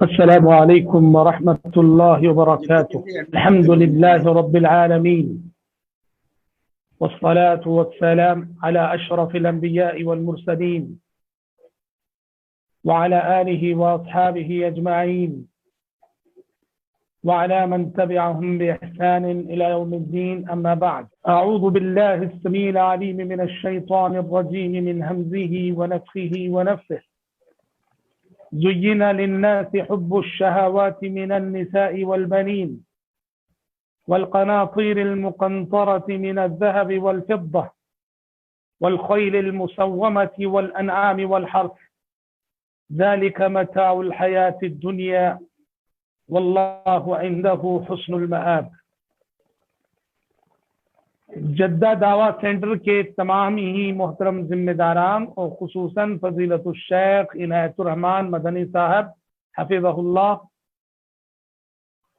السلام عليكم ورحمة الله وبركاته. الحمد لله رب العالمين، والصلاة والسلام على أشرف الأنبياء والمرسلين وعلى آله وأصحابه أجمعين وعلى من تبعهم بإحسان إلى يوم الدين. أما بعد، أعوذ بالله السميع العليم من الشيطان الرجيم من همزه ونفخه ونفثه. زين للناس حب الشهوات من النساء والبنين والقناطير المقنطرة من الذهب والفضة والخيل المسومة والأنعام والحرث ذلك متاع الحياة الدنيا والله عنده حسن المآب. جدہ دعویٰ سینٹر کے تمام ہی محترم ذمہ داران اور خصوصاً فضیلت الشیخ عنایت الرحمن مدنی صاحب حفظہ اللہ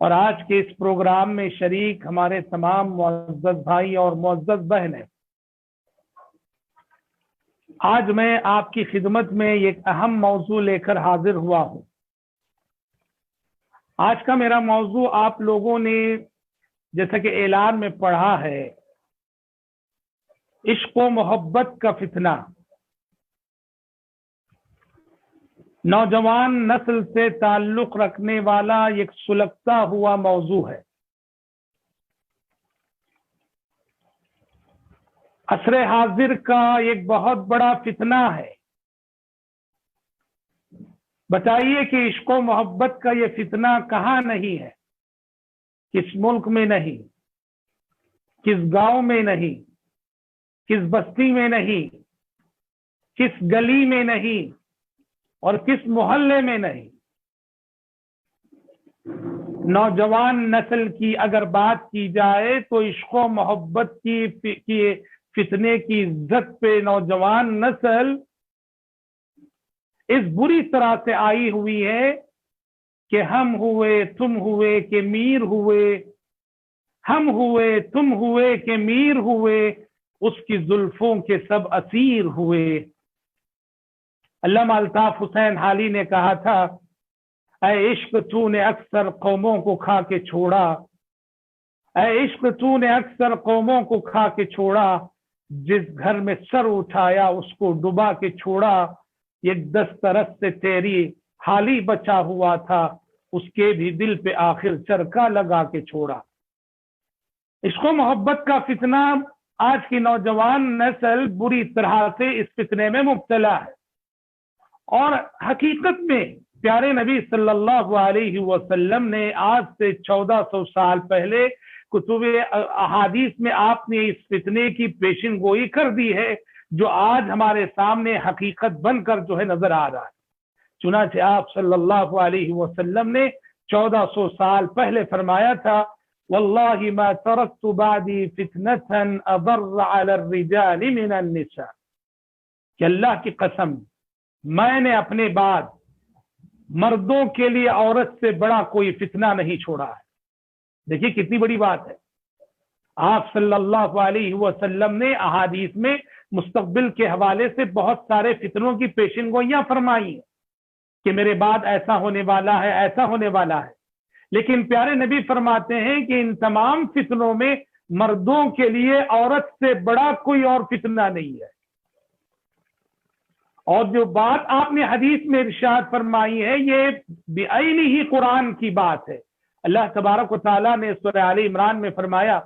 اور آج کے اس پروگرام میں شریک ہمارے تمام معزز بھائی اور معزز بہنیں، آج میں آپ کی خدمت میں ایک اہم موضوع لے کر حاضر ہوا ہوں۔ آج کا میرا موضوع آپ لوگوں نے جیسا کہ اعلان میں پڑھا ہے، عشق و محبت کا فتنہ، نوجوان نسل سے تعلق رکھنے والا ایک سلگتا ہوا موضوع ہے۔ عصر حاضر کا ایک بہت بڑا فتنہ ہے۔ بتائیے کہ عشق و محبت کا یہ فتنہ کہاں نہیں ہے؟ کس ملک میں نہیں، کس گاؤں میں نہیں، کس بستی میں نہیں، کس گلی میں نہیں اور کس محلے میں نہیں۔ نوجوان نسل کی اگر بات کی جائے تو عشق و محبت کی فتنے کی عزت پہ نوجوان نسل اس بری طرح سے آئی ہوئی ہے کہ ہم ہوئے تم ہوئے کہ میر ہوئے، ہم ہوئے تم ہوئے کہ میر ہوئے، اس کی زلفوں کے سب اسیر ہوئے۔ علامہ الطاف حسین حالی نے کہا تھا، اے عشق تو نے اکثر قوموں کو کھا کے چھوڑا، اے عشق تو نے اکثر قوموں کو کھا کے چھوڑا، جس گھر میں سر اٹھایا اس کو ڈبا کے چھوڑا، ایک دسترس سے تیری حالی بچا ہوا تھا، اس کے بھی دل پہ آخر چرکا لگا کے چھوڑا۔ عشق و محبت کا فتنہ، آج کی نوجوان نسل بری طرح سے اس فتنے میں مبتلا ہے، اور حقیقت میں پیارے نبی صلی اللہ علیہ وسلم نے آج سے 1400 سال پہلے کتب احادیث میں آپ نے اس فتنے کی پیشن گوئی کر دی ہے، جو آج ہمارے سامنے حقیقت بن کر جو ہے نظر آ رہا ہے۔ چنانچہ آپ صلی اللہ علیہ وسلم نے 1400 سال پہلے فرمایا تھا، واللہ ما ترکت بعدی فتنة اضر علی الرجال من النساء، کہ اللہ کی قسم میں نے اپنے بعد مردوں کے لیے عورت سے بڑا کوئی فتنہ نہیں چھوڑا ہے۔ دیکھیے کتنی بڑی بات ہے۔ آپ صلی اللہ علیہ وسلم نے احادیث میں مستقبل کے حوالے سے بہت سارے فتنوں کی پیشن گوئیاں فرمائی ہیں کہ میرے بعد ایسا ہونے والا ہے، ایسا ہونے والا ہے، لیکن پیارے نبی فرماتے ہیں کہ ان تمام فتنوں میں مردوں کے لیے عورت سے بڑا کوئی اور فتنہ نہیں ہے۔ اور جو بات آپ نے حدیث میں ارشاد فرمائی ہے، یہ بعینہ ہی قرآن کی بات ہے۔ اللہ تبارک و تعالیٰ نے سورہ آل عمران میں فرمایا،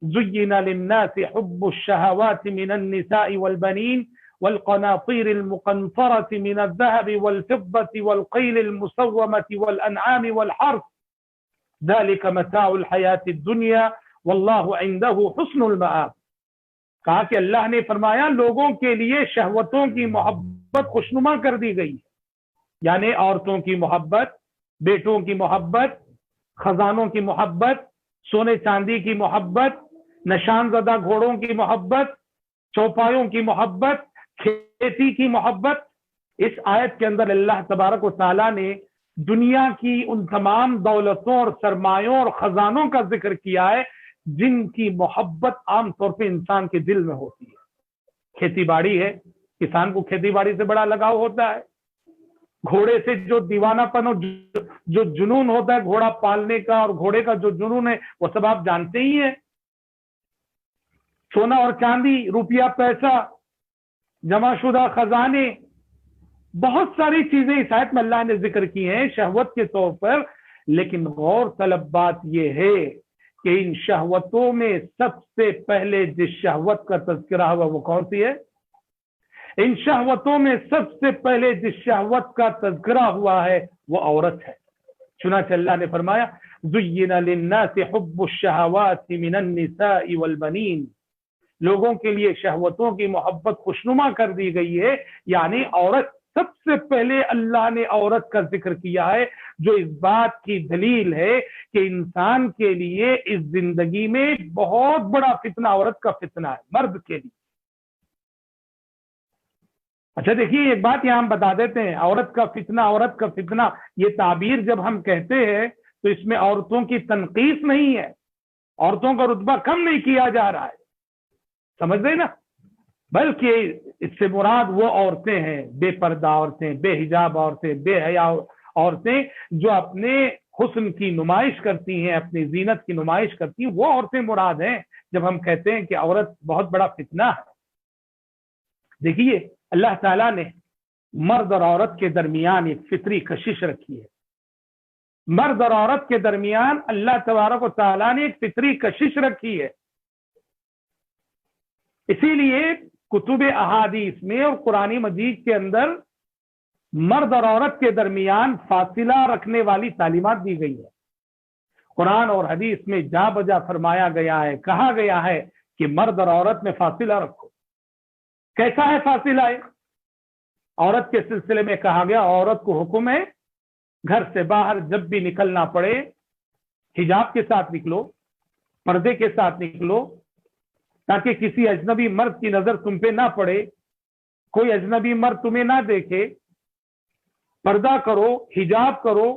زُيِّنَ لِلنَّاسِ حُبُّ الشَّهَوَاتِ مِنَ النِّسَاءِ وَالْبَنِينَ وَالْقَنَاطِيرِ الْمُقَنطَرَةِ مِنَ الذَّهَبِ وَالْفِضَّةِ وَالْخَيْلِ الْمُسَوَّمَةِ وَالْأَنْعَامِ وَالْحَرْثِ ذَلِكَ مَتَاعُ الْحَيَاةِ الدُّنْيَا وَاللَّهُ عِنْدَهُ حُسْنُ الْمَآبِ۔ کہا کہ اللہ نے فرمایا لوگوں کے لیے شہوتوں کی محبت خوشنما کر دی گئی ہے، یعنی عورتوں کی محبت، بیٹوں کی محبت، خزانوں کی محبت، سونے چاندی کی محبت، نشان زدہ گھوڑوں کی محبت، چوپایوں کی محبت، کھیتی کی محبت۔ اس آیت کے اندر اللہ تبارک و تعالیٰ نے دنیا کی ان تمام دولتوں اور سرمایوں اور خزانوں کا ذکر کیا ہے جن کی محبت عام طور پہ انسان کے دل میں ہوتی ہے۔ کھیتی باڑی ہے، کسان کو کھیتی باڑی سے بڑا لگاؤ ہوتا ہے، گھوڑے سے جو دیوانہ پن اور جو جنون ہوتا ہے گھوڑا پالنے کا اور گھوڑے کا جو جنون ہے وہ سب آپ جانتے ہی ہیں. سونا اور چاندی، روپیہ پیسہ، جمع شدہ خزانے، بہت ساری چیزیں اس آیت میں اللہ نے ذکر کی ہیں شہوت کے طور پر. لیکن غور طلب بات یہ ہے کہ ان شہوتوں میں سب سے پہلے جس شہوت کا تذکرہ ہوا وہ کون سی ہے؟ ان شہوتوں میں سب سے پہلے جس شہوت کا تذکرہ ہوا ہے وہ عورت ہے. چنانچہ اللہ نے فرمایا زُيِّنَ لِلنَّاسِ حُبُّ الشَّهَوَاتِ مِنَ النِّسَاءِ وَالْبَنِينَ، لوگوں کے لیے شہوتوں کی محبت خوشنما کر دی گئی ہے. یعنی عورت، سب سے پہلے اللہ نے عورت کا ذکر کیا ہے، جو اس بات کی دلیل ہے کہ انسان کے لیے اس زندگی میں بہت بڑا فتنہ عورت کا فتنہ ہے، مرد کے لیے. اچھا دیکھیے ایک بات یہاں ہم بتا دیتے ہیں، عورت کا فتنہ، عورت کا فتنہ، یہ تعبیر جب ہم کہتے ہیں تو اس میں عورتوں کی تنقیص نہیں ہے، عورتوں کا رتبہ کم نہیں کیا جا رہا ہے، سمجھ رہے نا، بلکہ اس سے مراد وہ عورتیں ہیں، بے پردہ عورتیں، بے حجاب عورتیں، بے حیا عورتیں، جو اپنے حسن کی نمائش کرتی ہیں، اپنی زینت کی نمائش کرتی ہیں، وہ عورتیں مراد ہیں جب ہم کہتے ہیں کہ عورت بہت بڑا فتنہ ہے. دیکھیے اللہ تعالیٰ نے مرد اور عورت کے درمیان ایک فطری کشش رکھی ہے. مرد اور عورت کے درمیان اللہ تبارک و تعالیٰ نے ایک فطری کشش رکھی ہے. اسی لیے کتب احادیث میں اور قرآن مجید کے اندر مرد اور عورت کے درمیان فاصلہ رکھنے والی تعلیمات دی گئی ہے. قرآن اور حدیث میں جا بجا فرمایا گیا ہے، کہا گیا ہے کہ مرد اور عورت میں فاصلہ رکھو. کیسا ہے فاصلہ ہے؟ عورت کے سلسلے میں کہا گیا عورت کو حکم ہے گھر سے باہر جب بھی نکلنا پڑے حجاب کے ساتھ نکلو، پردے کے ساتھ نکلو، تاکہ کسی اجنبی مرد کی نظر تم پہ نہ پڑے، کوئی اجنبی مرد تمہیں نہ دیکھے. پردہ کرو، حجاب کرو،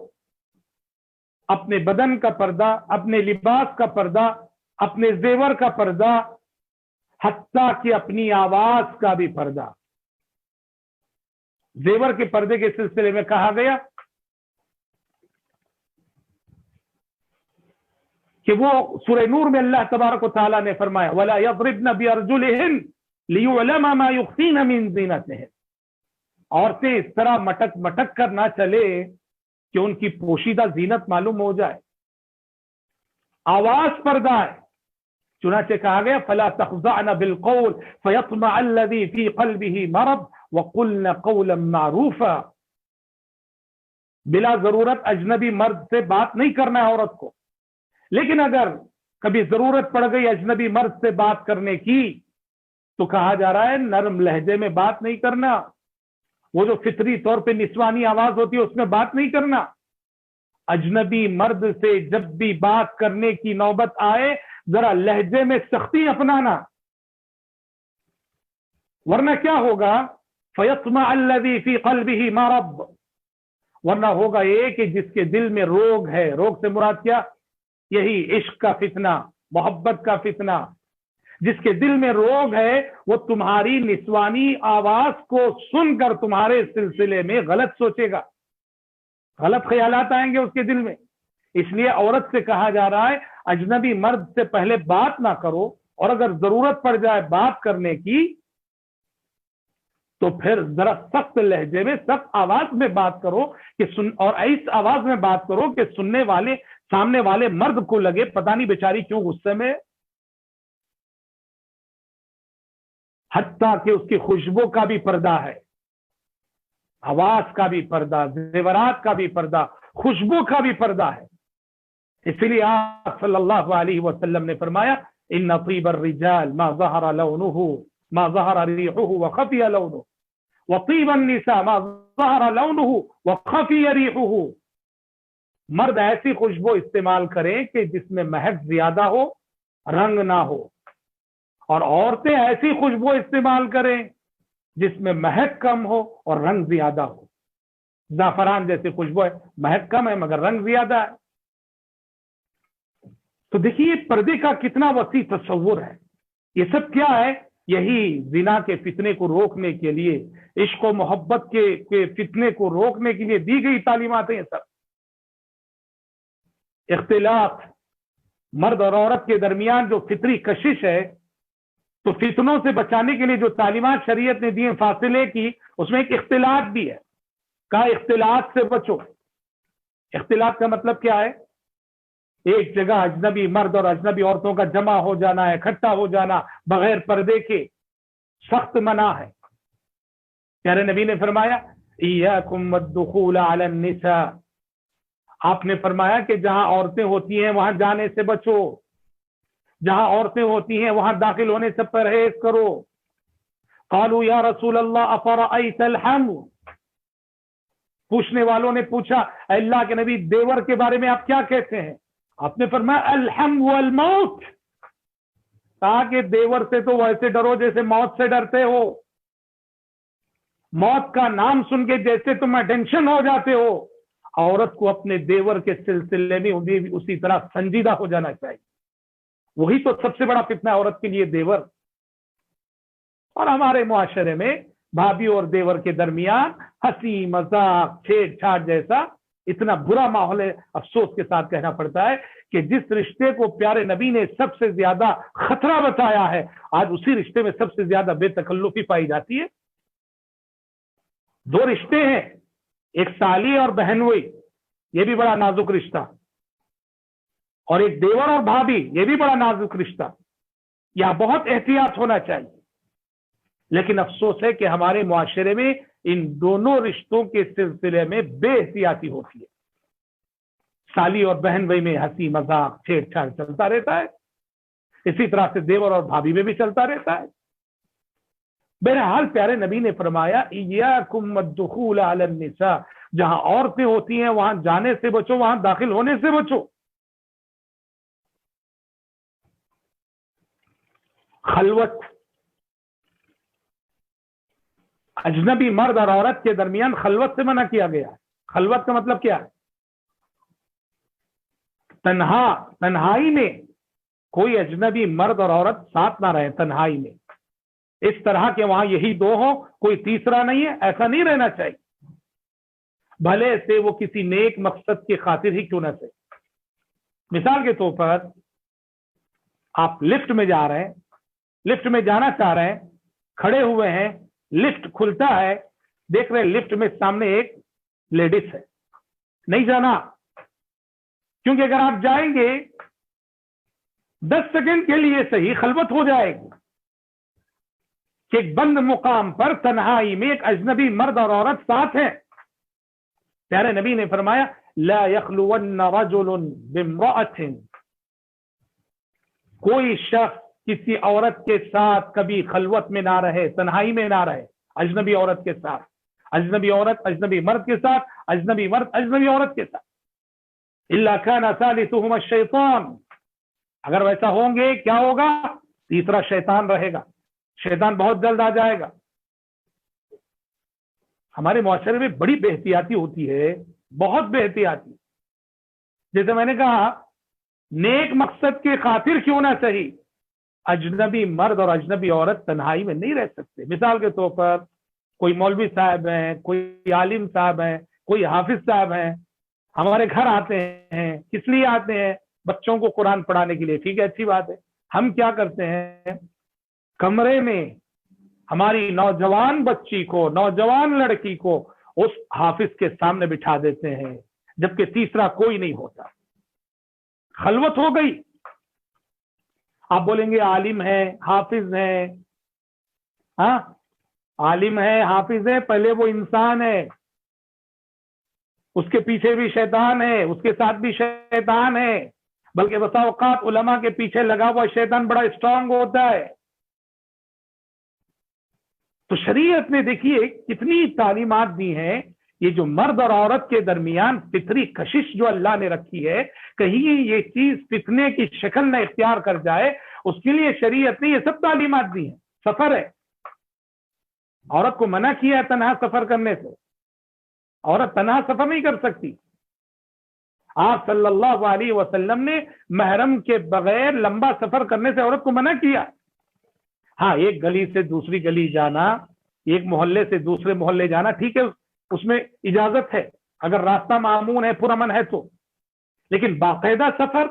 اپنے بدن کا پردہ، اپنے لباس کا پردہ، اپنے زیور کا پردہ، حتیٰ کہ اپنی آواز کا بھی پردہ. زیور کے پردے کے سلسلے میں کہا گیا کہ وہ سورہ نور میں اللہ تبارک و تعالیٰ نے فرمایا وَلَا يَضْرِبْنَ بِأَرْجُلِهِنَّ لِيُعْلَمَ مَا يُخْفِينَ مِن زِينَتِهِنَّ. عورتیں اس طرح مٹک مٹک کر نہ چلے کہ ان کی پوشیدہ زینت معلوم ہو جائے. آواز پردہ ہے. چنانچہ کہا گیا فَلَا تَخْضَعْنَ بِالْقَوْلِ فَيَطْمَعَ الَّذِي فِي قَلْبِهِ مَرَضٌ وَقُلْنَ قَوْلًا مَّعْرُوفًا. بلا ضرورت اجنبی مرد سے بات نہیں کرنا ہے عورت کو، لیکن اگر کبھی ضرورت پڑ گئی اجنبی مرد سے بات کرنے کی تو کہا جا رہا ہے نرم لہجے میں بات نہیں کرنا، وہ جو فطری طور پہ نسوانی آواز ہوتی ہے اس میں بات نہیں کرنا. اجنبی مرد سے جب بھی بات کرنے کی نوبت آئے ذرا لہجے میں سختی اپنانا، ورنہ کیا ہوگا فَيَطْمَعَ الَّذِي فِي قَلْبِهِ مَرَضٌ، ورنہ ہوگا یہ کہ جس کے دل میں روگ ہے. روگ سے مراد کیا؟ یہی عشق کا فتنہ، محبت کا فتنہ. جس کے دل میں روگ ہے وہ تمہاری نسوانی آواز کو سن کر تمہارے سلسلے میں غلط سوچے گا، غلط خیالات آئیں گے اس کے دل میں. اس لیے عورت سے کہا جا رہا ہے اجنبی مرد سے پہلے بات نہ کرو، اور اگر ضرورت پڑ جائے بات کرنے کی تو پھر ذرا سخت لہجے میں، سخت آواز میں بات کرو کہ اور ایس آواز میں بات کرو کہ سننے والے، سامنے والے مرد کو لگے پتہ نہیں بیچاری کیوں غصے میں. حتیٰ کہ اس کی خوشبو کا بھی پردہ ہے، آواز کا بھی پردہ، زیورات کا بھی پردہ، خوشبو کا بھی پردہ ہے. اسی لیے آپ صلی اللہ علیہ وسلم نے فرمایا ان طیب الرجال ما ظہر لونه ما ظہر ریحه وخفی لونه وطیب النساء ما ظہر لونه وخفی ریحه. مرد ایسی خوشبو استعمال کریں کہ جس میں مہک زیادہ ہو، رنگ نہ ہو، اور عورتیں ایسی خوشبو استعمال کریں جس میں مہک کم ہو اور رنگ زیادہ ہو. زعفران جیسی خوشبو ہے، مہک کم ہے مگر رنگ زیادہ ہے. تو دیکھیے پردے کا کتنا وسیع تصور ہے. یہ سب کیا ہے؟ یہی زنا کے فتنے کو روکنے کے لیے، عشق و محبت کے فتنے کو روکنے کے لیے دی گئی تعلیمات ہیں سب۔ اختلاط مرد اور عورت کے درمیان جو فطری کشش ہے، تو فتنوں سے بچانے کے لیے جو تعلیمات شریعت نے دی ہیں فاصلے کی، اس میں ایک اختلاط بھی ہے۔ کہا اختلاط سے بچو۔ اختلاط کا مطلب کیا ہے؟ ایک جگہ اجنبی مرد اور اجنبی عورتوں کا جمع ہو جانا ہے، اکٹھا ہو جانا بغیر پردے کے سخت منع ہے۔ پیارے نبی نے فرمایا ایاکم والدخول علی النساء، آپ نے فرمایا کہ جہاں عورتیں ہوتی ہیں وہاں جانے سے بچو، جہاں عورتیں ہوتی ہیں وہاں داخل ہونے سے پرہیز کرو۔ قالوا یا رسول اللہ افرأیت الحم، پوچھنے والوں نے پوچھا اے اللہ کے نبی دیور کے بارے میں آپ کیا کہتے ہیں؟ آپ نے فرمایا الحم والموت، کہا کہ دیور سے تو ویسے ڈرو جیسے موت سے ڈرتے ہو، موت کا نام سن کے جیسے تم ٹینشن ہو جاتے ہو، عورت کو اپنے دیور کے سلسلے میں اسی طرح سنجیدہ ہو جانا چاہیے۔ وہی تو سب سے بڑا فتنہ عورت کے لیے دیور۔ اور ہمارے معاشرے میں بھابھی اور دیور کے درمیان ہنسی مذاق چھیڑ چھاڑ جیسا اتنا برا ماحول ہے، افسوس کے ساتھ کہنا پڑتا ہے کہ جس رشتے کو پیارے نبی نے سب سے زیادہ خطرہ بتایا ہے، آج اسی رشتے میں سب سے زیادہ بے تکلفی پائی جاتی ہے۔ دو رشتے ہیں، ایک سالی اور بہنوئی، یہ بھی بڑا نازک رشتہ، اور ایک دیور اور بھابھی، یہ بھی بڑا نازک رشتہ۔ یہاں بہت احتیاط ہونا چاہیے، لیکن افسوس ہے کہ ہمارے معاشرے میں ان دونوں رشتوں کے سلسلے میں بے احتیاطی ہوتی ہے۔ سالی اور بہن بھائی میں ہنسی مذاق چھیڑ چھاڑ چلتا رہتا ہے، اسی طرح سے دیور اور بھابھی میں بھی چلتا رہتا ہے۔ بہرحال پیارے نبی نے فرمایا ایاکم والدخول علی النساء، جہاں عورتیں ہوتی ہیں وہاں جانے سے بچو، وہاں داخل ہونے سے بچو۔ خلوت، اجنبی مرد اور عورت کے درمیان خلوت سے منع کیا گیا ہے۔ خلوت کا مطلب کیا ہے؟ تنہائی میں کوئی اجنبی مرد اور عورت ساتھ نہ رہے، تنہائی میں اس طرح کہ وہاں یہی دو ہوں، کوئی تیسرا نہیں ہے، ایسا نہیں رہنا چاہیے، بھلے سے وہ کسی نیک مقصد کی خاطر ہی کیوں نہ سے۔ مثال کے طور پر آپ لفٹ میں جا رہے ہیں، لفٹ میں جانا چاہ رہے ہیں، کھڑے ہوئے ہیں، لفٹ کھلتا ہے، دیکھ رہے لفٹ میں سامنے ایک لیڈیز ہے، نہیں جانا، کیونکہ اگر آپ جائیں گے 10 سیکنڈ کے لیے صحیح خلوت ہو جائے گی کہ ایک بند مقام پر تنہائی میں ایک اجنبی مرد اور عورت ساتھ ہیں۔ پیارے نبی نے فرمایا لا یخلون رجل بامرأۃ، کوئی شخص کسی عورت کے ساتھ کبھی خلوت میں نہ رہے، تنہائی میں نہ رہے، اجنبی عورت کے ساتھ، اجنبی عورت اجنبی مرد کے ساتھ، اجنبی مرد اجنبی عورت کے ساتھ، الا کان ثالثهما الشیطان، اگر ویسا ہوں گے کیا ہوگا؟ تیسرا شیطان رہے گا، شیطان بہت جلد آ جائے گا۔ ہمارے معاشرے میں بڑی بے احتیاطی ہوتی ہے، بہت بے احتیاطی۔ جیسے میں نے کہا نیک مقصد کی خاطر کیوں نہ صحیح، اجنبی مرد اور اجنبی عورت تنہائی میں نہیں رہ سکتے۔ مثال کے طور پر کوئی مولوی صاحب ہیں، کوئی عالم صاحب ہیں، کوئی حافظ صاحب ہیں، ہمارے گھر آتے ہیں، کس لیے آتے ہیں؟ بچوں کو قرآن پڑھانے کے لیے، ٹھیک ہے، اچھی بات ہے۔ ہم کیا کرتے ہیں؟ کمرے میں ہماری نوجوان بچی کو، نوجوان لڑکی کو اس حافظ کے سامنے بٹھا دیتے ہیں، جبکہ تیسرا کوئی نہیں ہوتا، خلوت ہو گئی۔ آپ بولیں گے عالم ہے، حافظ ہے، ہاں عالم ہے، حافظ ہے، پہلے وہ انسان ہے، اس کے پیچھے بھی شیطان ہے، اس کے ساتھ بھی شیطان ہے، بلکہ بسا اوقات علماء کے پیچھے لگا ہوا شیطان بڑا اسٹرانگ ہوتا ہے۔ تو شریعت نے دیکھیے کتنی تعلیمات دی ہیں، یہ جو مرد اور عورت کے درمیان فطری کشش جو اللہ نے رکھی ہے، کہیں یہ چیز فتنے کی شکل نہ اختیار کر جائے، اس کے لیے شریعت نے یہ سب تعلیمات دی ہیں۔ سفر ہے، عورت کو منع کیا ہے تنہا سفر کرنے سے، عورت تنہا سفر نہیں کر سکتی۔ آپ صلی اللہ علیہ وسلم نے محرم کے بغیر لمبا سفر کرنے سے عورت کو منع کیا۔ ہاں ایک گلی سے دوسری گلی جانا، ایک محلے سے دوسرے محلے جانا ٹھیک ہے، اس میں اجازت ہے اگر راستہ معمون ہے، پرامن ہے تو، لیکن باقاعدہ سفر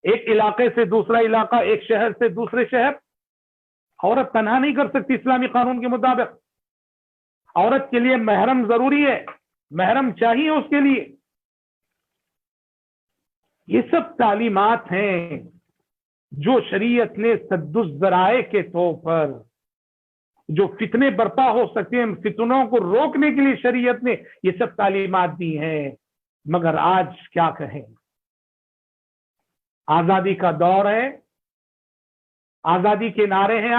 ایک علاقے سے دوسرا علاقہ، ایک شہر سے دوسرے شہر، عورت تنہا نہیں کر سکتی اسلامی قانون کے مطابق. عورت کے لیے محرم ضروری ہے، محرم چاہیے اس کے لیے. یہ سب تعلیمات ہیں جو شریعت نے سد الذرائع کے طور پر، جو فتنے برپا ہو سکتے ہیں، فتنوں کو روکنے کے لیے شریعت نے یہ سب تعلیمات دی ہیں. مگر آج کیا کہیں، آزادی کا دور ہے، آزادی کے نعرے ہیں.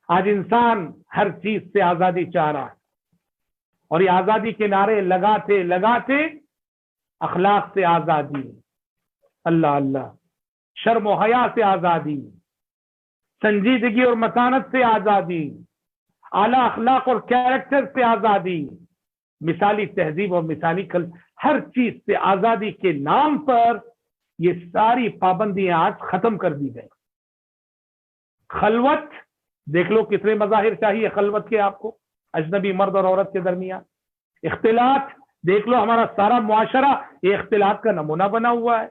آج انسان ہر چیز سے آزادی چاہ رہا ہے، اور یہ آزادی کے نعرے لگاتے لگاتے اخلاق سے آزادی، اللہ اللہ، شرم و حیا سے آزادی، سنجیدگی اور متانت سے آزادی، اعلیٰ اخلاق اور کیریکٹر سے آزادی، مثالی تہذیب اور مثالی ہر چیز سے آزادی کے نام پر یہ ساری پابندیاں آج ختم کر دی گئی. خلوت دیکھ لو کتنے مظاہر چاہیے خلوت کے آپ کو، اجنبی مرد اور عورت کے درمیان. اختلاط دیکھ لو، ہمارا سارا معاشرہ یہ اختلاط کا نمونہ بنا ہوا ہے.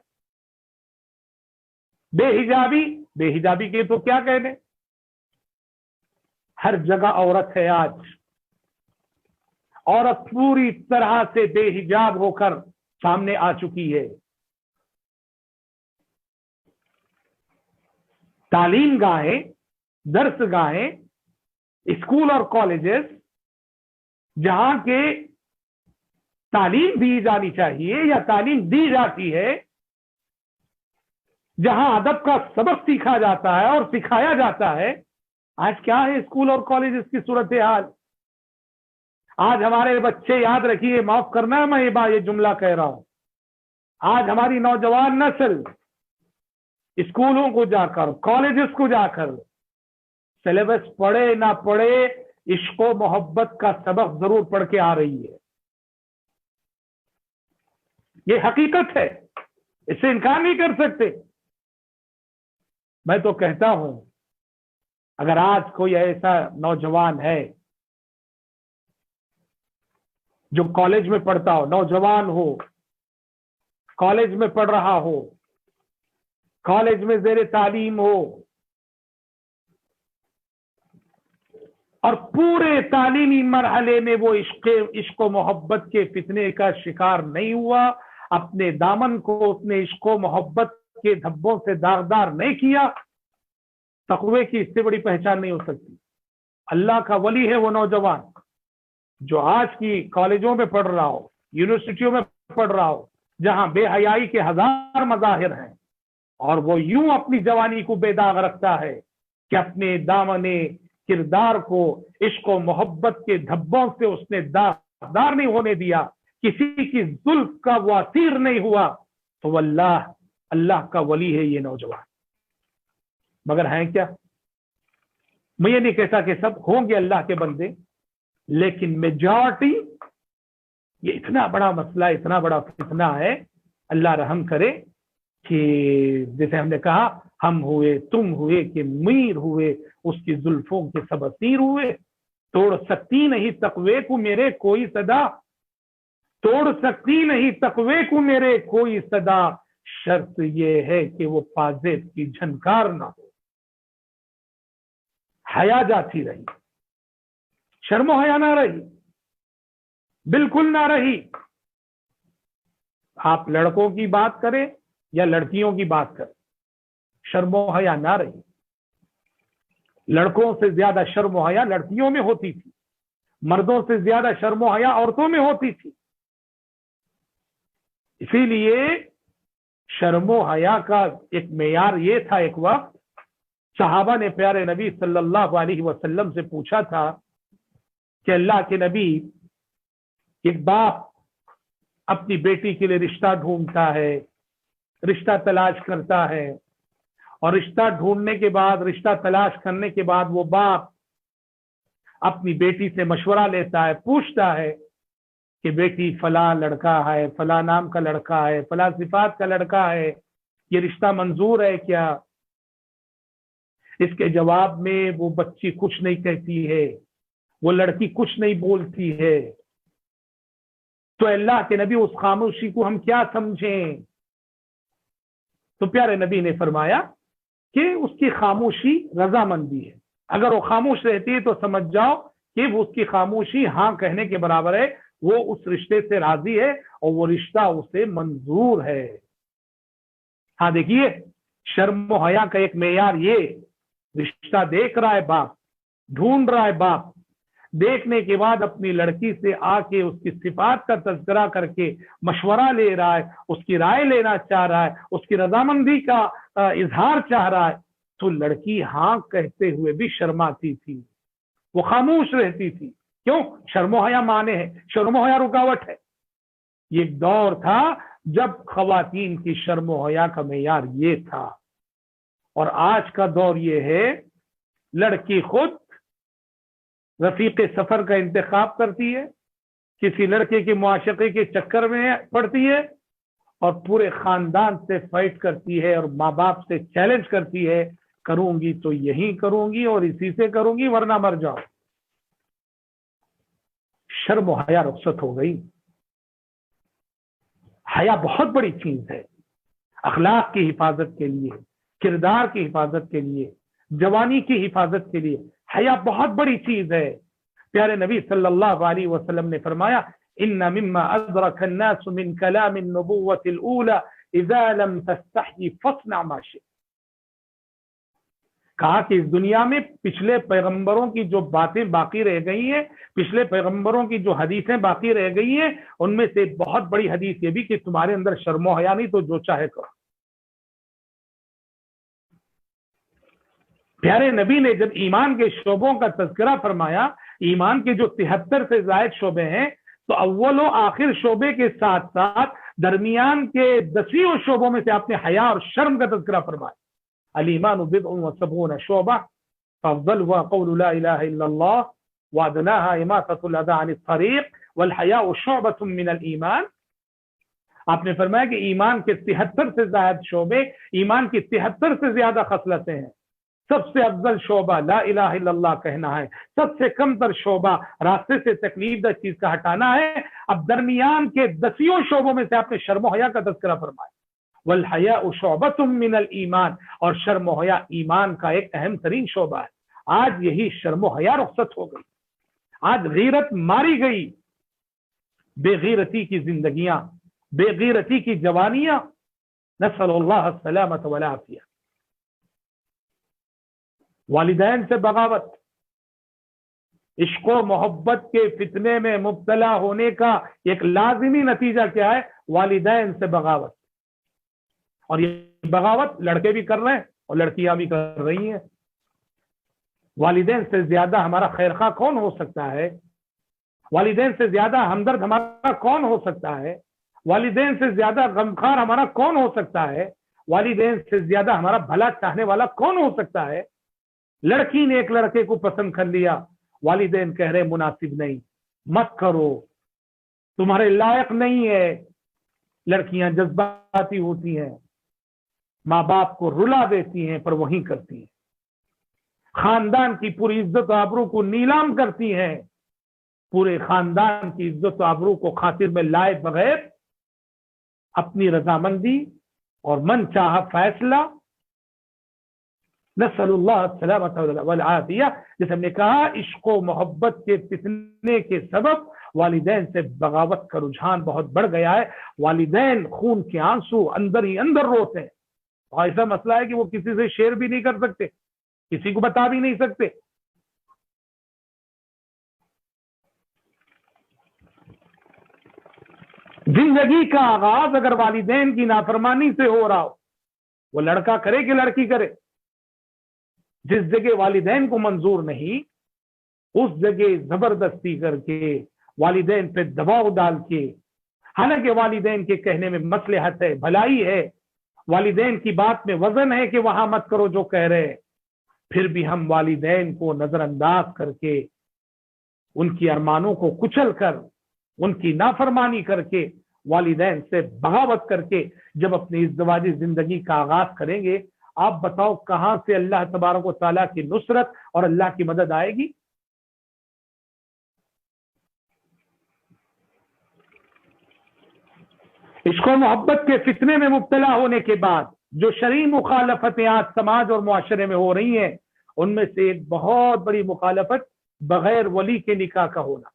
بے حجابی کے تو کیا کہنے، ہر جگہ عورت ہے. آج عورت پوری طرح سے بے حجاب ہو کر سامنے آ چکی ہے. تعلیم گاہیں، درس گاہیں، اسکول اور کالجز جہاں کے تعلیم دی جانی چاہیے یا تعلیم دی جاتی ہے، جہاں ادب کا سبق سیکھا جاتا ہے اور سکھایا جاتا ہے، آج کیا ہے اسکول اور کالجز کی صورتحال؟ آج ہمارے بچے، یاد رکھیے، معاف کرنا میں یہ جملہ کہہ رہا ہوں، آج ہماری نوجوان نسل اسکولوں کو جا کر، کالجز کو جا کر سلیبس پڑھے نہ پڑھے، عشق و محبت کا سبق ضرور پڑھ کے آ رہی ہے. یہ حقیقت ہے، اس سے انکار نہیں کر سکتے. میں تو کہتا ہوں اگر آج کوئی ایسا نوجوان ہے جو کالج میں پڑھتا ہو، نوجوان ہو، کالج میں پڑھ رہا ہو، کالج میں زیر تعلیم ہو، اور پورے تعلیمی مرحلے میں وہ عشق و محبت کے فتنے کا شکار نہیں ہوا، اپنے دامن کو اس نے عشق و محبت کے دھبوں سے داغدار نہیں کیا، تقوی کی اس سے بڑی پہچان نہیں ہو سکتی. اللہ کا ولی ہے وہ نوجوان جو آج کی کالجوں میں پڑھ رہا ہو، یونیورسٹیوں میں پڑھ رہا ہو، جہاں بے حیائی کے ہزار مظاہر ہیں، اور وہ یوں اپنی جوانی کو بے داغ رکھتا ہے کہ اپنے دامن کردار کو عشق و محبت کے دھبوں سے اس نے داغدار نہیں ہونے دیا، کسی کی زلف کا وہ اسیر نہیں ہوا، تو واللہ اللہ کا ولی ہے یہ نوجوان. مگر ہیں کیا؟ میں یہ نہیں کہتا کہ سب ہوں گے اللہ کے بندے، لیکن میجارٹی، یہ اتنا بڑا مسئلہ، اتنا بڑا فتنہ ہے، اللہ رحم کرے کہ جیسے ہم نے کہا، ہم ہوئے، تم ہوئے کہ میر ہوئے، اس کی زلفوں کے سب اسیر ہوئے. توڑ سکتی نہیں تقوی کو میرے کوئی صدا، توڑ سکتی نہیں تقوی کو میرے کوئی صدا، شرط یہ ہے کہ وہ پازیب کی جھنکار نہ ہو. حیا جاتی رہی، شرم و حیا نہ رہی، بالکل نہ رہی. آپ لڑکوں کی بات کریں یا لڑکیوں کی بات کریں، شرم و حیا نہ رہی. لڑکوں سے زیادہ شرم و حیا لڑکیوں میں ہوتی تھی، مردوں سے زیادہ شرم و حیا عورتوں میں ہوتی تھی. اسی لیے شرم و حیا کا ایک معیار یہ تھا، ایک وقت صحابہ نے پیارے نبی صلی اللہ علیہ وسلم سے پوچھا تھا کہ اللہ کے نبی، ایک باپ اپنی بیٹی کے لیے رشتہ ڈھونڈتا ہے، رشتہ تلاش کرتا ہے، اور رشتہ ڈھونڈنے کے بعد، رشتہ تلاش کرنے کے بعد وہ باپ اپنی بیٹی سے مشورہ لیتا ہے، پوچھتا ہے کہ بیٹی فلاں لڑکا ہے، فلاں نام کا لڑکا ہے، فلاں صفات کا لڑکا ہے، یہ رشتہ منظور ہے کیا؟ اس کے جواب میں وہ بچی کچھ نہیں کہتی ہے، وہ لڑکی کچھ نہیں بولتی ہے. تو اللہ کے نبی اس خاموشی کو ہم کیا سمجھیں؟ تو پیارے نبی نے فرمایا کہ اس کی خاموشی رضامندی ہے. اگر وہ خاموش رہتی ہے تو سمجھ جاؤ کہ وہ اس کی خاموشی ہاں کہنے کے برابر ہے، وہ اس رشتے سے راضی ہے اور وہ رشتہ اسے منظور ہے. ہاں دیکھیے، شرم و حیا کا ایک معیار یہ، رشتہ دیکھ رہا ہے باپ، ڈھونڈ رہا ہے باپ، دیکھنے کے بعد اپنی لڑکی سے آ کے اس کی صفات کا تذکرہ کر کے مشورہ لے رہا ہے، اس کی رائے لینا چاہ رہا ہے، اس کی رضامندی کا اظہار چاہ رہا ہے، تو لڑکی ہاں کہتے ہوئے بھی شرماتی تھی، وہ خاموش رہتی تھی. کیوں؟ شرم و حیا مانے ہے، شرم و حیا رکاوٹ ہے. یہ ایک دور تھا جب خواتین کی شرم و حیا کا معیار یہ تھا، اور آج کا دور یہ ہے لڑکی خود رفیق سفر کا انتخاب کرتی ہے، کسی لڑکے کے معاشقے کے چکر میں پڑتی ہے اور پورے خاندان سے فائٹ کرتی ہے اور ماں باپ سے چیلنج کرتی ہے، کروں گی تو یہی کروں گی اور اسی سے کروں گی ورنہ مر جاؤ. شرم و حیا رخصت ہو گئی. حیا بہت بڑی چیز ہے اخلاق کی حفاظت کے لیے، کردار کی حفاظت کے لیے، جوانی کی حفاظت کے لیے. حیا بہت بڑی چیز ہے. پیارے نبی صلی اللہ علیہ وسلم نے فرمایا ان مما ادرک الناس من کلام النبوۃ الاولى اذا لم تستحی فاصنع ما شئت. کہا کہ اس دنیا میں پچھلے پیغمبروں کی جو باتیں باقی رہ گئی ہیں، پچھلے پیغمبروں کی جو حدیثیں باقی رہ گئی ہیں، ان میں سے بہت بڑی حدیث یہ بھی کہ تمہارے اندر شرم و حیا نہیں تو جو چاہے کرو. پیارے نبی نے جب ایمان کے شعبوں کا تذکرہ فرمایا، ایمان کے جو 73 سے زائد شعبے ہیں، تو اول و آخر شعبے کے ساتھ ساتھ درمیان کے 10 شعبوں میں سے آپ نے حیا اور شرم کا تذکرہ فرمایا. الایمان بضع و70 شعبہ فافضلها قول لا الہ الا اللہ وادناها اماطۃ الاذى عن الطریق والحیاء شعبۃ من الایمان. آپ نے فرمایا کہ ایمان کے 73 سے زائد شعبے، ایمان کی 73 سے زیادہ خصلتیں ہیں. سب سے افضل شعبہ لا الہ الا اللہ کہنا ہے، سب سے کم تر شعبہ راستے سے تکلیف دہ چیز کا ہٹانا ہے. اب درمیان کے 10 شعبوں میں سے آپ نے شرم و حیا کا تذکرہ فرمایا. والحیاء شعبۃ من الایمان، اور شرم و حیا ایمان کا ایک اہم ترین شعبہ ہے. آج یہی شرم و حیا رخصت ہو گئی، آج غیرت ماری گئی. بے غیرتی کی زندگیاں، بے غیرتی کی جوانیاں، نسأل اللہ السلامۃ والعافیہ. والدین سے بغاوت، عشق و محبت کے فتنے میں مبتلا ہونے کا ایک لازمی نتیجہ کیا ہے؟ والدین سے بغاوت. اور یہ بغاوت لڑکے بھی کر رہے ہیں اور لڑکیاں بھی کر رہی ہیں. والدین سے زیادہ ہمارا خیرخواہ کون ہو سکتا ہے؟ والدین سے زیادہ ہمدرد ہمارا کون ہو سکتا ہے؟ والدین سے زیادہ غمخوار ہمارا کون ہو سکتا ہے؟ والدین سے زیادہ ہمارا بھلا چاہنے والا کون ہو سکتا ہے؟ لڑکی نے ایک لڑکے کو پسند کر لیا، والدین کہہ رہے مناسب نہیں، مت کرو، تمہارے لائق نہیں ہے. لڑکیاں جذباتی ہوتی ہیں، ماں باپ کو رلا دیتی ہیں پر وہیں کرتی ہیں، خاندان کی پوری عزت و آبرو کو نیلام کرتی ہیں، پورے خاندان کی عزت و آبرو کو خاطر میں لائے بغیر اپنی رضامندی اور من چاہا فیصلہ، نسأل اللہ السلامۃ والعافیہ. جیسے ہم نے کہا عشق و محبت کے فتنے کے سبب والدین سے بغاوت کا رجحان بہت بڑھ گیا ہے. والدین خون کے آنسو اندر ہی اندر روتے ہیں. اور ایسا مسئلہ ہے کہ وہ کسی سے شیئر بھی نہیں کر سکتے، کسی کو بتا بھی نہیں سکتے. زندگی کا آغاز اگر والدین کی نافرمانی سے ہو رہا ہو، وہ لڑکا کرے کہ لڑکی کرے، جس جگہ والدین کو منظور نہیں اس جگہ زبردستی کر کے والدین پہ دباؤ ڈال کے، حالانکہ والدین کے کہنے میں مصلحت ہے، بھلائی ہے، والدین کی بات میں وزن ہے کہ وہاں مت کرو جو کہہ رہے، پھر بھی ہم والدین کو نظر انداز کر کے، ان کی ارمانوں کو کچل کر، ان کی نافرمانی کر کے، والدین سے بغاوت کر کے جب اپنی ازدواجی زندگی کا آغاز کریں گے، آپ بتاؤ کہاں سے اللہ تبارک و تعالیٰ کی نصرت اور اللہ کی مدد آئے گی؟ عشق و محبت کے فتنے میں مبتلا ہونے کے بعد جو شرعی مخالفتیں آج سماج اور معاشرے میں ہو رہی ہیں، ان میں سے ایک بہت بڑی مخالفت بغیر ولی کے نکاح کا ہونا۔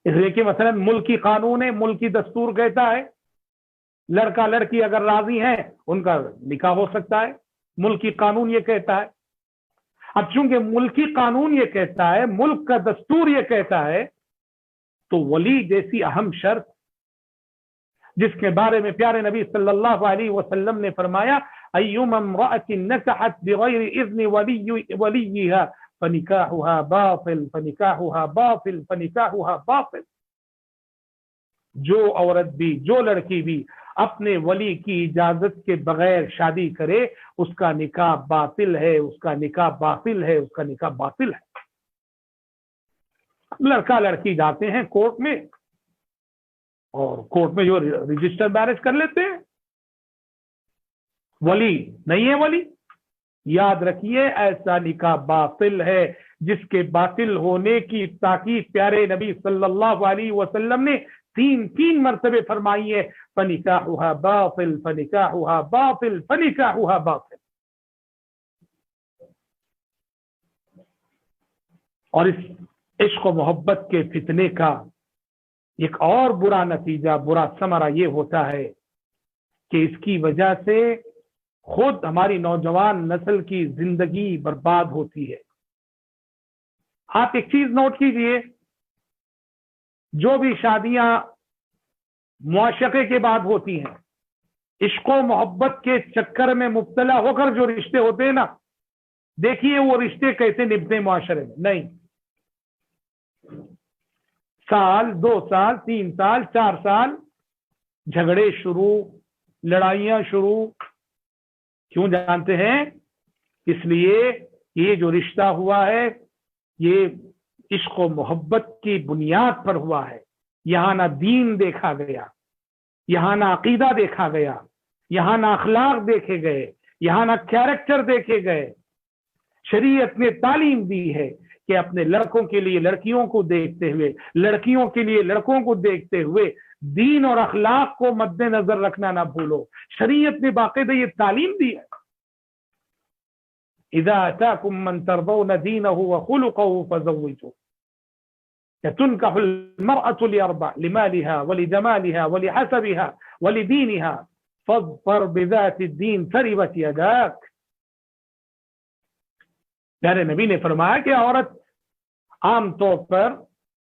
اس لیے کہ مثلا ملکی قانون ہے، ملکی دستور کہتا ہے لڑکا لڑکی اگر راضی ہیں ان کا نکاح ہو سکتا ہے، ملکی قانون یہ کہتا ہے۔ اب چونکہ ملکی قانون یہ کہتا ہے، ملک کا دستور یہ کہتا ہے، تو ولی جیسی اہم شرط جس کے بارے میں پیارے نبی صلی اللہ علیہ وسلم نے فرمایا ایما امرأة نکحت بغیر اذن ولیها فنکاحها باطل فنکاحها باطل فنکاحها باطل، جو عورت بھی، جو لڑکی بھی اپنے ولی کی اجازت کے بغیر شادی کرے اس کا نکاح باطل ہے، اس کا نکاح باطل ہے، اس کا نکاح باطل ہے۔ لڑکا لڑکی جاتے ہیں کورٹ میں اور کورٹ میں جو رجسٹر میرج کر لیتے ہیں، ولی نہیں ہے ولی، یاد رکھیے ایسا نکاح باطل ہے جس کے باطل ہونے کی تاکید پیارے نبی صلی اللہ علیہ وسلم نے تین مرتبے فرمائی ہے، فنکاحها باطل فنکاحها باطل فنکاحها باطل۔ اور اس عشق و محبت کے فتنے کا ایک اور برا نتیجہ، برا ثمرہ یہ ہوتا ہے کہ اس کی وجہ سے خود ہماری نوجوان نسل کی زندگی برباد ہوتی ہے۔ آپ ایک چیز نوٹ کیجئے، جو بھی شادیاں معاشقے کے بعد ہوتی ہیں، عشق و محبت کے چکر میں مبتلا ہو کر جو رشتے ہوتے ہیں نا، دیکھیے وہ رشتے کیسے نبھتے ہیں معاشرے میں۔ نہیں، سال 2 سال 3 سال 4 سال جھگڑے شروع، لڑائیاں شروع، کیوں جانتے ہیں؟ اس لیے یہ جو رشتہ ہوا ہے یہ عشق و محبت کی بنیاد پر ہوا ہے۔ یہاں نہ دین دیکھا گیا، یہاں نہ عقیدہ دیکھا گیا، یہاں نہ اخلاق دیکھے گئے، یہاں نہ کیریکٹر دیکھے گئے۔ شریعت نے تعلیم دی ہے کہ اپنے لڑکوں کے لیے لڑکیوں کو دیکھتے ہوئے، لڑکیوں کے لیے لڑکوں کو دیکھتے ہوئے دین اور اخلاق کو مد نظر رکھنا نہ بھولو۔ شریعت نے باقاعدہ یہ تعلیم دی ہے، اذا اتاکم من ترضون دینہ وخلقہ فزوجوہ، تنکح المرأة لأربع، لمالها ولجمالها ولحسبها ولدینها فاظفر بذات الدین تربت یداک۔ پیارے نبی نے فرمایا کہ عورت عام طور پر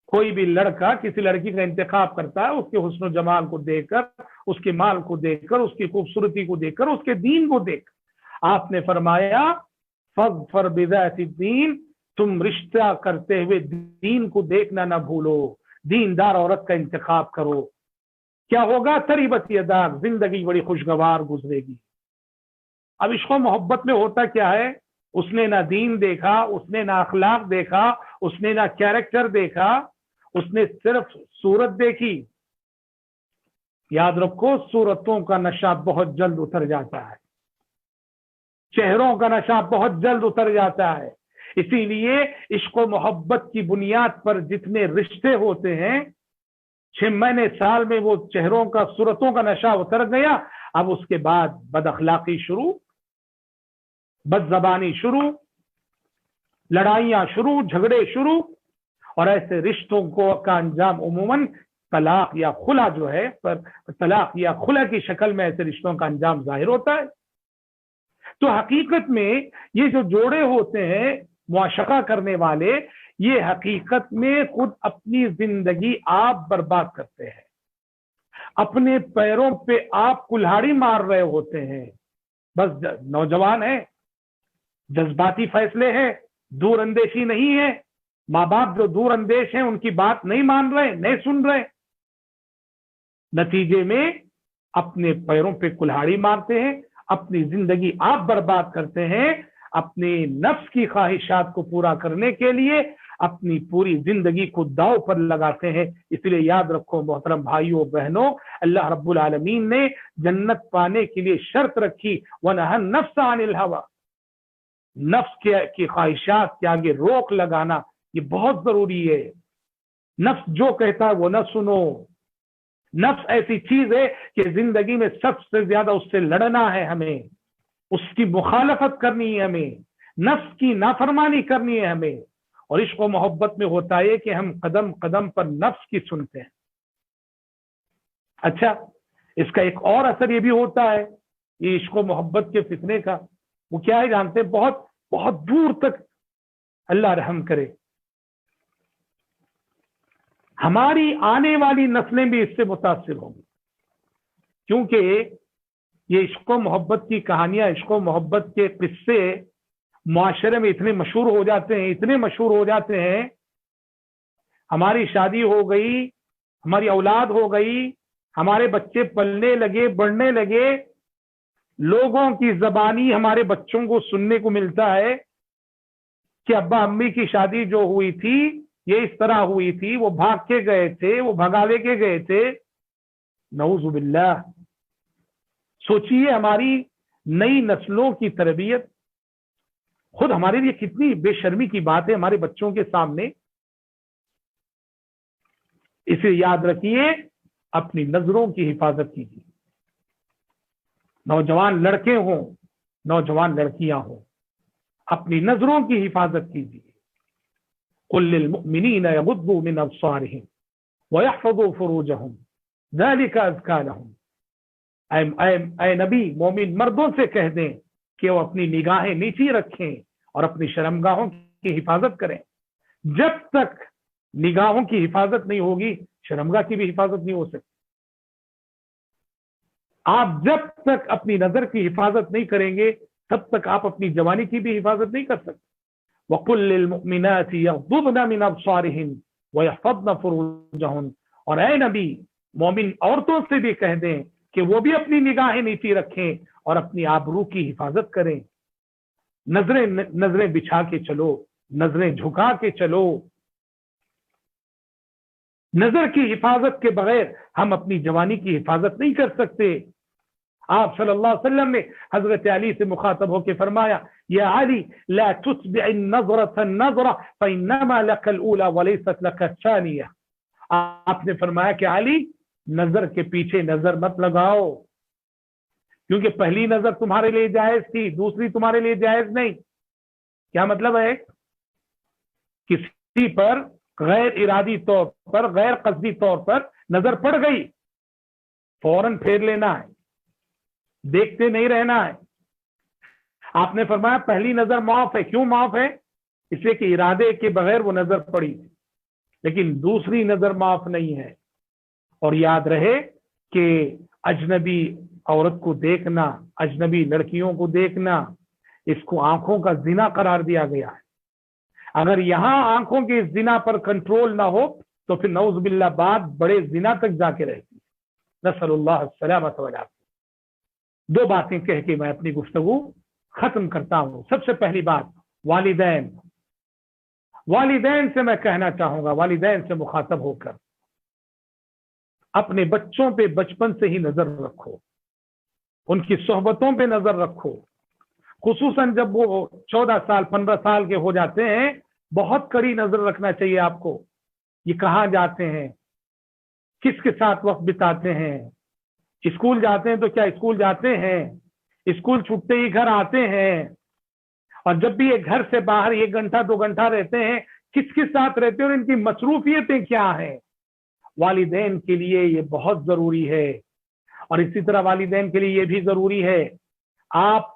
کوئی بھی لڑکا کسی لڑکی کا انتخاب کرتا ہے اس کے حسن و جمال کو دیکھ کر، اس کے مال کو دیکھ کر، اس کی خوبصورتی کو دیکھ کر، اس کے دین کو دیکھ کر۔ آپ نے فرمایا فاظفر بذات الدین، تم رشتہ کرتے ہوئے دین کو دیکھنا نہ بھولو، دیندار عورت کا انتخاب کرو۔ کیا ہوگا؟ تربت یداک، زندگی بڑی خوشگوار گزرے گی۔ اب عشق و محبت میں ہوتا کیا ہے؟ اس نے نہ دین دیکھا، اس نے نہ اخلاق دیکھا، اس نے نہ کیریکٹر دیکھا، اس نے صرف صورت دیکھی۔ یاد رکھو صورتوں کا نشہ بہت جلد اتر جاتا ہے، چہروں کا نشہ بہت جلد اتر جاتا ہے۔ اسی لیے عشق و محبت کی بنیاد پر جتنے رشتے ہوتے ہیں 6 مہینے سال میں وہ چہروں کا، صورتوں کا نشہ اتر گیا، اب اس کے بعد بد اخلاقی شروع، بد زبانی شروع، لڑائیاں شروع، جھگڑے شروع، اور ایسے رشتوں کا انجام عموماً طلاق یا خلا جو ہے، طلاق یا خلا کی شکل میں ایسے رشتوں کا انجام ظاہر ہوتا ہے۔ تو حقیقت میں یہ جو جوڑے ہوتے ہیں معاشقہ کرنے والے، یہ حقیقت میں خود اپنی زندگی آپ برباد کرتے ہیں، اپنے پیروں پہ آپ کلہاڑی مار رہے ہوتے ہیں۔ بس نوجوان ہیں، جذباتی فیصلے ہیں، دور اندیشی نہیں ہے، ماں باپ جو دور اندیش ہیں ان کی بات نہیں مان رہے، نہیں سن رہے، نتیجے میں اپنے پیروں پہ کلہاڑی مارتے ہیں، اپنی زندگی آپ برباد کرتے ہیں، اپنے نفس کی خواہشات کو پورا کرنے کے لیے اپنی پوری زندگی کو داؤ پر لگاتے ہیں. اس لیے یاد رکھو محترم بھائیوں بہنوں، اللہ رب العالمین نے جنت پانے کے لیے شرط رکھی، وَنَهَى النَّفْسَ عَنِ الْهَوَىٰ، نفس کی خواہشات کے آگے روک لگانا یہ بہت ضروری ہے. نفس جو کہتا ہے وہ نہ سنو. نفس ایسی چیز ہے کہ زندگی میں سب سے زیادہ اس سے لڑنا ہے، ہمیں اس کی مخالفت کرنی ہے، ہمیں نفس کی نافرمانی کرنی ہے ہمیں. اور عشق و محبت میں ہوتا ہے کہ ہم قدم قدم پر نفس کی سنتے ہیں. اچھا، اس کا ایک اور اثر یہ بھی ہوتا ہے یہ عشق و محبت کے فتنے کا، وہ کیا ہے جانتے ہیں؟ بہت بہت دور تک اللہ رحم کرے ہماری آنے والی نسلیں بھی اس سے متاثر ہوں گی، کیونکہ یہ عشق و محبت کی کہانیاں، عشق و محبت کے قصے معاشرے میں اتنے مشہور ہو جاتے ہیں، اتنے مشہور ہو جاتے ہیں. ہماری شادی ہو گئی، ہماری اولاد ہو گئی، ہمارے بچے پلنے لگے، بڑھنے لگے، لوگوں کی زبانی ہمارے بچوں کو سننے کو ملتا ہے کہ ابا امی کی شادی جو ہوئی تھی یہ اس طرح ہوئی تھی، وہ بھاگ کے گئے تھے، وہ بھگاوے کے گئے تھے. نعوذ باللہ. سوچئے ہماری نئی نسلوں کی تربیت خود ہمارے لیے کتنی بے شرمی کی بات ہے ہمارے بچوں کے سامنے. اسے یاد رکھیے، اپنی نظروں کی حفاظت کیجیے. نوجوان لڑکے ہوں، نوجوان لڑکیاں ہوں، اپنی نظروں کی حفاظت کیجیے. قل للمؤمنین یغضوا من ابصارهم ویحفظوا فروجهم ذلک ازکی لهم. اے نبی، مومن مردوں سے کہہ دیں کہ وہ اپنی نگاہیں نیچی رکھیں اور اپنی شرمگاہوں کی حفاظت کریں. جب تک نگاہوں کی حفاظت نہیں ہوگی، شرمگاہ کی بھی حفاظت نہیں ہو سکتی. آپ جب تک اپنی نظر کی حفاظت نہیں کریں گے تب تک آپ اپنی جوانی کی بھی حفاظت نہیں کر سکتے. وَقُلْ لِلْمُؤْمِنَاتِ يَغْضُضْنَ مِنْ أَبْصَارِهِنْ وَيَحْفَظْنَ فُرُوجَهُنْ. اور اے نبی، مومن عورتوں سے بھی کہہ دیں کہ وہ بھی اپنی نگاہیں نیچی رکھیں اور اپنی آبرو کی حفاظت کریں. نظریں بچھا کے چلو، نظریں جھکا کے چلو. نظر کی حفاظت کے بغیر ہم اپنی جوانی کی حفاظت نہیں کر سکتے. آپ صلی اللہ علیہ وسلم نے حضرت علی سے مخاطب ہو کے فرمایا، یا علی لا تتبع النظرة النظرة فإنما لك الأولى وليست لك الثانية. آپ نے فرمایا کہ علی، نظر کے پیچھے نظر مت لگاؤ، کیونکہ پہلی نظر تمہارے لیے جائز تھی، دوسری تمہارے لیے جائز نہیں. کیا مطلب ہے؟ کسی پر غیر ارادی طور پر، غیر قصدی طور پر نظر پڑ گئی، فوراً پھیر لینا ہے، دیکھتے نہیں رہنا ہے. آپ نے فرمایا پہلی نظر معاف ہے. کیوں معاف ہے؟ اس لیے کہ ارادے کے بغیر وہ نظر پڑی، لیکن دوسری نظر معاف نہیں ہے. اور یاد رہے کہ اجنبی عورت کو دیکھنا، اجنبی لڑکیوں کو دیکھنا، اس کو آنکھوں کا زنا قرار دیا گیا ہے. اگر یہاں آنکھوں کے زنا پر کنٹرول نہ ہو تو پھر نعوذ باللہ بات بڑے زنا تک جا کے رہتی ہے. نسأل اللہ السلامۃ والعافیہ. دو باتیں کہہ کے میں اپنی گفتگو ختم کرتا ہوں. سب سے پہلی بات، والدین. والدین سے میں کہنا چاہوں گا، والدین سے مخاطب ہو کر اپنے بچوں پہ بچپن سے ہی نظر رکھو، ان کی صحبتوں پہ نظر رکھو. خصوصاً جب وہ 14 سال 15 سال کے ہو جاتے ہیں، بہت کڑی نظر رکھنا چاہیے آپ کو. یہ کہاں جاتے ہیں، کس کے ساتھ وقت بتاتے ہیں. اسکول جاتے ہیں تو کیا اسکول جاتے ہیں، اسکول چھوٹتے ہی گھر آتے ہیں، اور جب بھی یہ گھر سے باہر 1 گھنٹہ 2 گھنٹہ رہتے ہیں، کس کے ساتھ رہتے ہیں اور ان کی مصروفیتیں کیا ہیں. والدین کے لیے یہ بہت ضروری ہے. اور اسی طرح والدین کے لیے یہ بھی ضروری ہے، آپ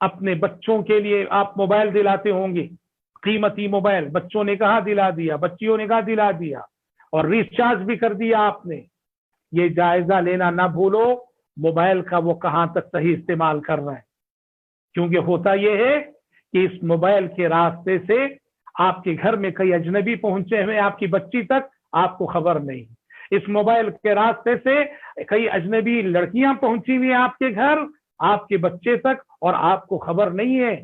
اپنے بچوں کے لیے آپ موبائل دلاتے ہوں گے، قیمتی موبائل بچوں نے کہا دلا دیا، بچیوں نے کہا دلا دیا، اور ریچارج بھی کر دیا آپ نے. یہ جائزہ لینا نہ بھولو موبائل کا وہ کہاں تک صحیح استعمال کر رہے ہیں. کیونکہ ہوتا یہ ہے کہ اس موبائل کے راستے سے آپ کے گھر میں کئی اجنبی پہنچے ہوئے، آپ کی بچی تک آپ کو خبر نہیں. اس موبائل کے راستے سے کئی اجنبی لڑکیاں پہنچی ہوئی آپ کے گھر، آپ کے بچے تک، اور آپ کو خبر نہیں ہے.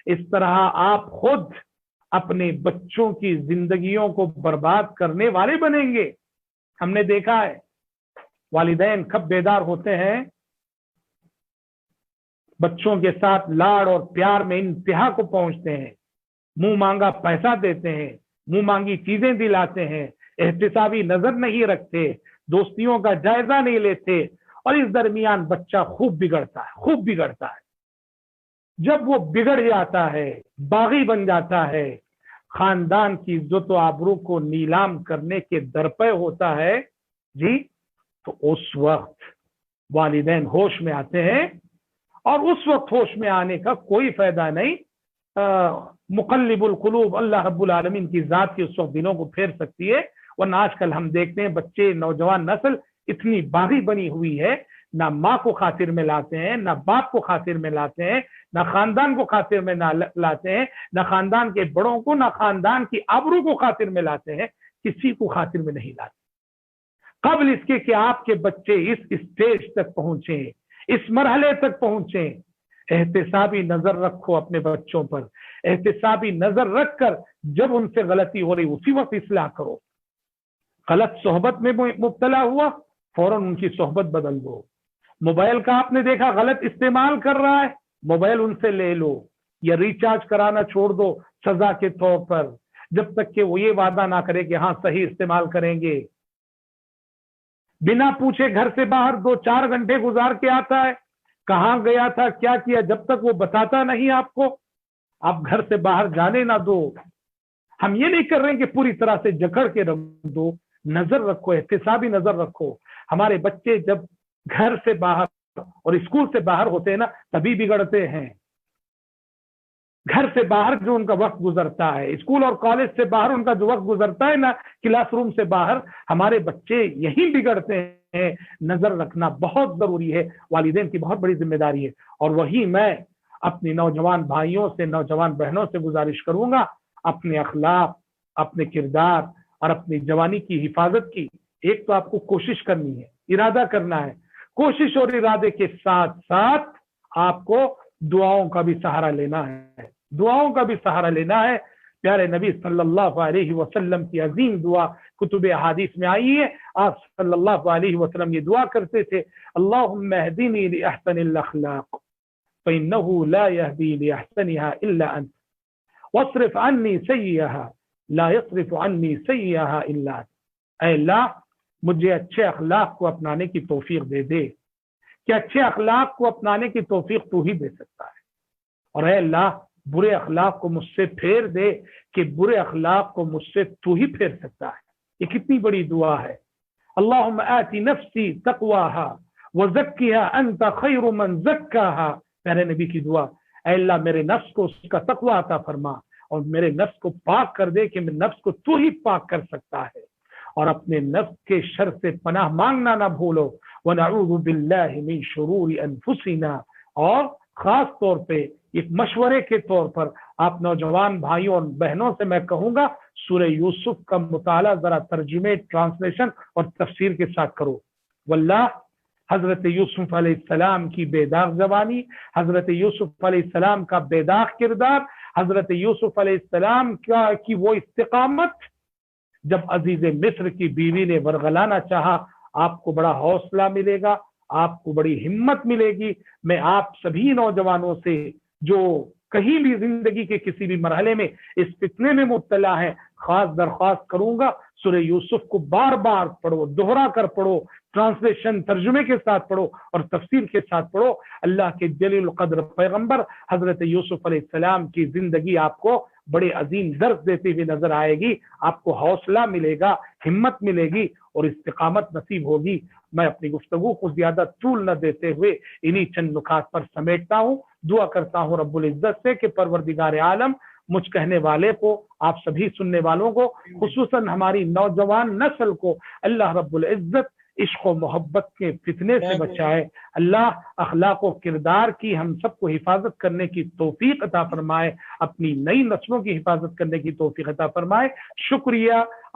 اس طرح آپ خود اپنے بچوں کی زندگیوں کو برباد کرنے والے بنیں گے۔ ہم نے دیکھا ہے والدین کب بیدار ہوتے ہیں، بچوں کے ساتھ لاڑ اور پیار میں انتہا کو پہنچتے ہیں، منہ مانگا پیسہ دیتے ہیں، منہ مانگی چیزیں دلاتے ہیں، احتسابی نظر نہیں رکھتے، دوستیوں کا جائزہ نہیں لیتے، اور اس درمیان بچہ خوب بگڑتا ہے۔ جب وہ بگڑ جاتا ہے، باغی بن جاتا ہے، خاندان کی عزت و آبرو کو نیلام کرنے کے درپے ہوتا ہے جی، تو اس وقت والدین ہوش میں آتے ہیں، اور اس وقت ہوش میں آنے کا کوئی فائدہ نہیں۔ مقلب القلوب اللہ رب العالمین کی ذات کی اس وقت دلوں کو پھیر سکتی ہے، ورنہ آج کل ہم دیکھتے ہیں بچے، نوجوان نسل اتنی باغی بنی ہوئی ہے، نہ ماں کو خاطر میں لاتے ہیں، نہ باپ کو خاطر میں لاتے ہیں، نہ خاندان کو خاطر میں لاتے ہیں، نہ خاندان کے بڑوں کو، نہ خاندان کی آبرو کو خاطر میں لاتے ہیں، کسی کو خاطر میں نہیں لاتے۔ قبل اس کے کہ آپ کے بچے اس اسٹیج تک پہنچیں، اس مرحلے تک پہنچیں، احتسابی نظر رکھو اپنے بچوں پر، احتسابی نظر رکھ کر جب ان سے غلطی ہو رہی اسی وقت اصلاح کرو۔ غلط صحبت میں مبتلا ہوا، فوراً ان کی صحبت بدل دو۔ موبائل کا آپ نے دیکھا غلط استعمال کر رہا ہے، موبائل ان سے لے لو یا ریچارج کرانا چھوڑ دو سزا کے طور پر، جب تک کہ وہ یہ وعدہ نہ کرے کہ ہاں صحیح استعمال کریں گے۔ بنا پوچھے گھر سے باہر 2-4 گھنٹے گزار کے آتا ہے، کہاں گیا تھا، کیا کیا، جب تک وہ بتاتا نہیں آپ کو، آپ گھر سے باہر جانے نہ دو۔ ہم یہ نہیں کر رہے ہیں کہ پوری طرح سے جکڑ کے رکھ دو، نظر رکھو، احتسابی نظر رکھو۔ ہمارے بچے جب گھر سے باہر اور اسکول سے باہر ہوتے ہیں نا، تبھی بگڑتے ہیں۔ گھر سے باہر جو ان کا وقت گزرتا ہے، اسکول اور کالج سے باہر ان کا جو وقت گزرتا ہے نا، کلاس روم سے باہر، ہمارے بچے یہیں بگڑتے ہیں۔ نظر رکھنا بہت ضروری ہے، والدین کی بہت بڑی ذمہ داری ہے۔ اور وہی میں اپنی نوجوان بھائیوں سے، نوجوان بہنوں سے گزارش کروں گا، اپنے اخلاق، اپنے کردار اور اپنی جوانی کی حفاظت کی ایک تو آپ کو کوشش کرنی ہے، ارادہ کرنا ہے، کوشش اور ارادے کے ساتھ ساتھ آپ کو دعاؤں کا بھی سہارا لینا ہے، دعاؤں کا بھی سہارا لینا ہے۔ پیارے نبی صلی اللہ علیہ وسلم کی عظیم دعا کتب احادیث میں آئی ہے، آپ صلی اللہ علیہ وسلم یہ دعا کرتے تھے، اللہم اہدنی لأحسن الاخلاق فإنه لا يهدي لأحسنها إلا أنت واصرف عني سيئها لا يصرف عني سيئها إلا أنت۔ اے اللہ مجھے اچھے اخلاق کو اپنانے کی توفیق دے دے، کہ اچھے اخلاق کو اپنانے کی توفیق تو ہی دے سکتا ہے، اور اے اللہ برے اخلاق کو مجھ سے پھیر دے، کہ برے اخلاق کو مجھ سے تو ہی پھیر سکتا ہے۔ یہ کتنی بڑی دعا ہے۔ اللہم آتی نفسی تقواها وزکیها انت خیر من زکاها، پیارے نبی کی دعا، اے اللہ میرے نفس کو اس کا تقوی عطا فرما، اور میرے نفس کو پاک کر دے، کہ میرے نفس کو تو ہی پاک کر سکتا ہے۔ اور اپنے نفس کے شر سے پناہ مانگنا نہ بھولو، وَنَعُوذُ بِاللَّهِ مِن شُرُورِ أَنفُسِنَا، اور خاص طور پہ ایک مشورے کے طور پر آپ نوجوان بھائیوں اور بہنوں سے میں کہوں گا، سورہ یوسف کا مطالعہ ذرا ترجمے، ٹرانسلیشن اور تفسیر کے ساتھ کرو۔ واللہ حضرت یوسف علیہ السلام کی بے داغ زبانی، حضرت یوسف علیہ السلام کا بے داغ کردار، حضرت یوسف علیہ السلام کی وہ استقامت، جب عزیز مصر کی بیوی نے ورغلانا چاہا، آپ کو بڑا حوصلہ ملے گا، آپ کو بڑی ہمت ملے گی۔ میں آپ سبھی نوجوانوں سے جو کہیں بھی زندگی کے کسی بھی مرحلے میں اس فتنے میں مبتلا ہے، خاص درخواست کروں گا، سورہ یوسف کو بار بار پڑھو، دوہرا کر پڑھو، ٹرانسلیشن ترجمے کے ساتھ پڑھو اور تفسیر کے ساتھ پڑھو۔ اللہ کے جلیل القدر پیغمبر حضرت یوسف علیہ السلام کی زندگی آپ کو بڑے عظیم درس دیتی ہوئی نظر آئے گی، آپ کو حوصلہ ملے گا، ہمت ملے گی اور استقامت نصیب ہوگی۔ میں اپنی گفتگو کو زیادہ طول نہ دیتے ہوئے انہی چند نکات پر سمیٹتا ہوں، دعا کرتا ہوں رب العزت سے کہ پروردگار عالم مجھ کہنے والے کو، آپ سبھی سننے والوں کو، خصوصاً ہماری نوجوان نسل کو اللہ رب العزت عشق و محبت کے فتنے سے بچائے۔ اللہ اخلاق و کردار کی ہم سب کو حفاظت کرنے کی توفیق عطا فرمائے، اپنی نئی نسلوں کی حفاظت کرنے کی توفیق عطا فرمائے۔ شکریہ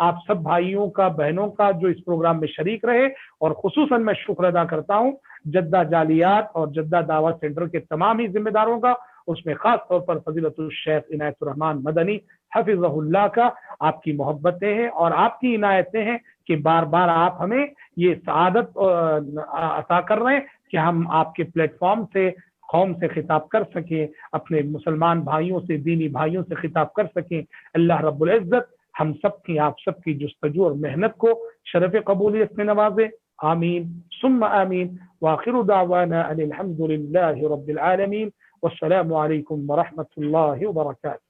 آپ سب بھائیوں کا، بہنوں کا جو اس پروگرام میں شریک رہے، اور خصوصاً میں شکر ادا کرتا ہوں جدہ جالیات اور جدہ دعوت سینٹر کے تمام ہی ذمہ داروں کا، اس میں خاص طور پر فضیلت الشیخ عنایت الرحمن مدنی حفظہ اللہ کا آپ کی محبتیں ہیں اور آپ کی عنایتیں ہیں کہ بار بار آپ ہمیں یہ سعادت عطا کر رہے ہیں کہ ہم آپ کے پلیٹ فارم سے قوم سے خطاب کر سکیں، اپنے مسلمان بھائیوں سے، دینی بھائیوں سے خطاب کر سکیں۔ اللہ رب العزت ہم سب کی، آپ سب کی جستجو اور محنت کو شرف قبولیت میں نوازے، آمین ثم آمین۔ وآخر دعوانا ان الحمد للہ رب العالمین، والسلام علیکم ورحمۃ اللہ وبرکاتہ۔